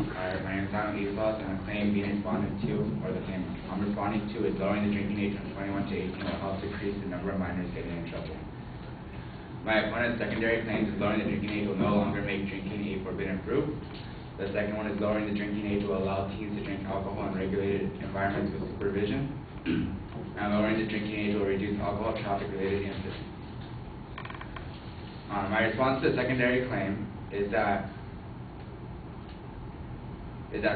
My name is Donald Eastlaws, and the claim being responded to, or the claim I'm responding to, is lowering the drinking age from 21 to 18 will help decrease the number of minors getting in trouble. My opponent's secondary claims is lowering the drinking age will no longer make drinking a forbidden fruit. The second one is lowering the drinking age will allow teens to drink alcohol in regulated environments with supervision. And lowering the drinking age will reduce alcohol traffic-related incidents. My response to the secondary claim is that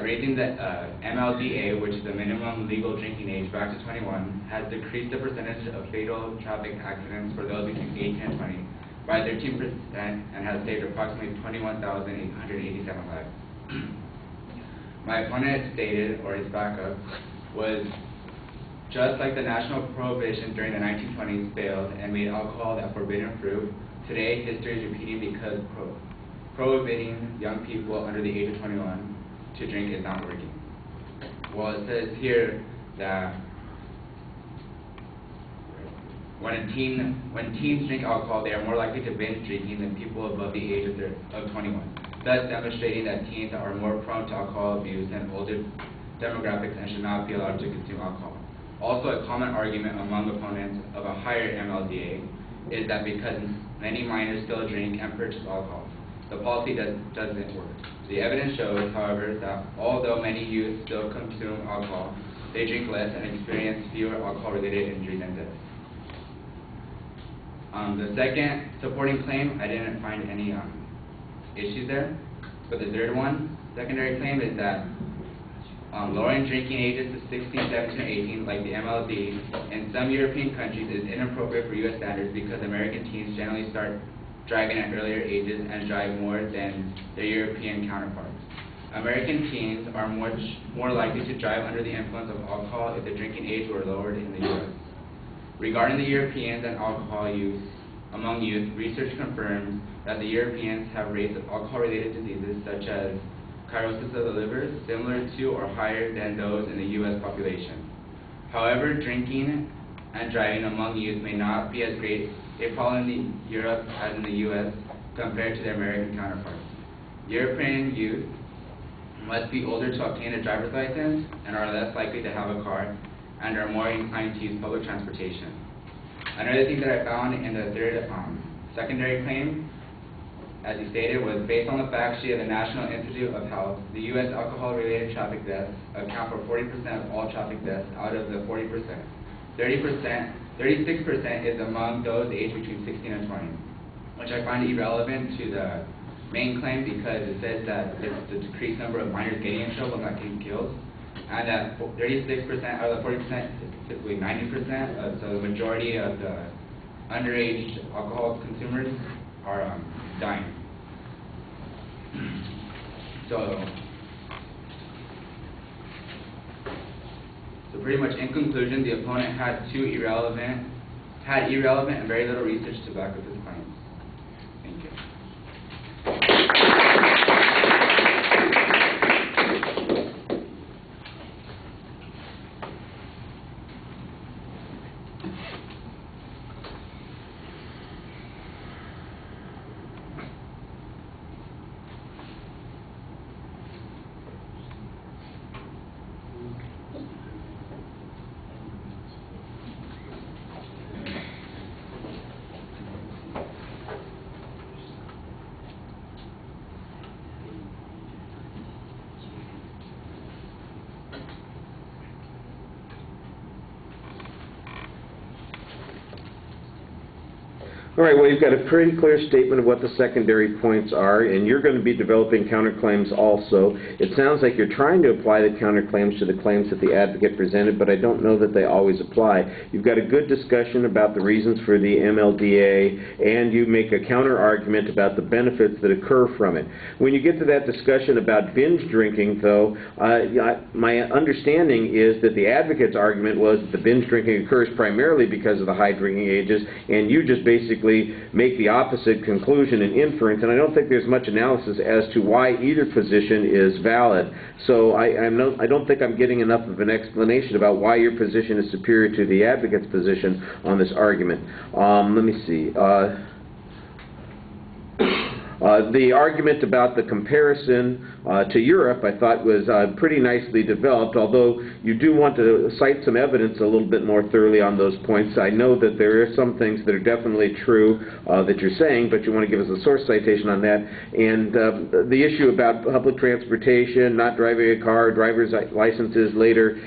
raising the MLDA, which is the minimum legal drinking age, back to 21, has decreased the percentage of fatal traffic accidents for those between 18 and 20 by 13% and has saved approximately 21,887 lives. My opponent stated, or his backup, was just like the national prohibition during the 1920s failed and made alcohol a forbidden fruit, today history is repeating because prohibiting young people under the age of 21 to drink is not working. Well, it says here that when teens drink alcohol, they are more likely to binge drinking than people above the age of 21, thus demonstrating that teens are more prone to alcohol abuse than older demographics and should not be allowed to consume alcohol. Also, a common argument among opponents of a higher MLDA is that because many minors still drink and purchase alcohol, the policy doesn't work. The evidence shows, however, that although many youth still consume alcohol, they drink less and experience fewer alcohol-related injuries and deaths. The second supporting claim, I didn't find any issues there. But the third one, secondary claim, is that lowering drinking ages to 16, 17, or 18, like the MLD, in some European countries is inappropriate for U.S. standards because American teens generally start driving at earlier ages and drive more than their European counterparts. American teens are much more likely to drive under the influence of alcohol if the drinking age were lowered in the U.S. Regarding the Europeans and alcohol use among youth, research confirms that the Europeans have rates of alcohol-related diseases such as cirrhosis of the liver similar to or higher than those in the U.S. population. However, drinking and driving among youth may not be as great a problem in Europe as in the U.S. compared to their American counterparts. European youth must be older to obtain a driver's license and are less likely to have a car and are more inclined to use public transportation. Another thing that I found in the third secondary claim, as he stated, was based on the fact sheet of the National Institute of Health, the U.S. alcohol-related traffic deaths account for 40% of all traffic deaths out of the 40%. 36% is among those aged between 16 and 20, which I find irrelevant to the main claim because it says that it's the decreased number of minors getting in trouble, not getting killed, and that 36% out of the 40% is typically 90%, so the majority of the underage alcohol consumers are dying. So pretty much in conclusion, the opponent had irrelevant and very little research to back up his claims. Thank you. All right, well, you've got a pretty clear statement of what the secondary points are, and you're going to be developing counterclaims also. It sounds like you're trying to apply the counterclaims to the claims that the advocate presented, but I don't know that they always apply. You've got a good discussion about the reasons for the MLDA, and you make a counter-argument about the benefits that occur from it. When you get to that discussion about binge drinking, though, my understanding is that the advocate's argument was that the binge drinking occurs primarily because of the high drinking ages, and you just basically make the opposite conclusion and inference, and I don't think there's much analysis as to why either position is valid. So I don't think I'm getting enough of an explanation about why your position is superior to the advocate's position on this argument. Let me see. The argument about the comparison to Europe, I thought was pretty nicely developed, although you do want to cite some evidence a little bit more thoroughly on those points. I know that there are some things that are definitely true that you're saying, but you want to give us a source citation on that. And the issue about public transportation, not driving a car, driver's licenses later,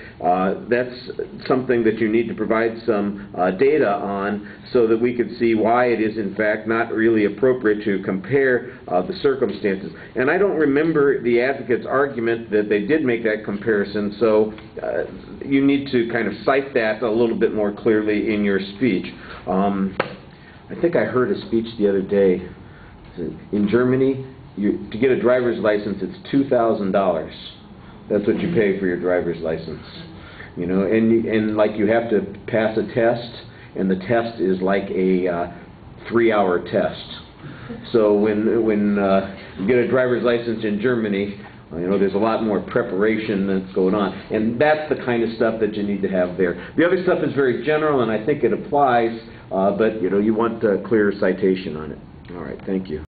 that's something that you need to provide some data on so that we could see why it is in fact not really appropriate to compare the circumstances. And I don't remember the advocate's argument that they did make that comparison, so you need to kind of cite that a little bit more clearly in your speech. I think I heard a speech the other day. In Germany, to get a driver's license, it's $2,000. That's what you pay for your driver's license. You know, and like you have to pass a test, and the test is like a 3-hour test. So when you get a driver's license in Germany, you know, there's a lot more preparation that's going on. And that's the kind of stuff that you need to have there. The other stuff is very general, and I think it applies, but, you know, you want a clear citation on it. All right, thank you.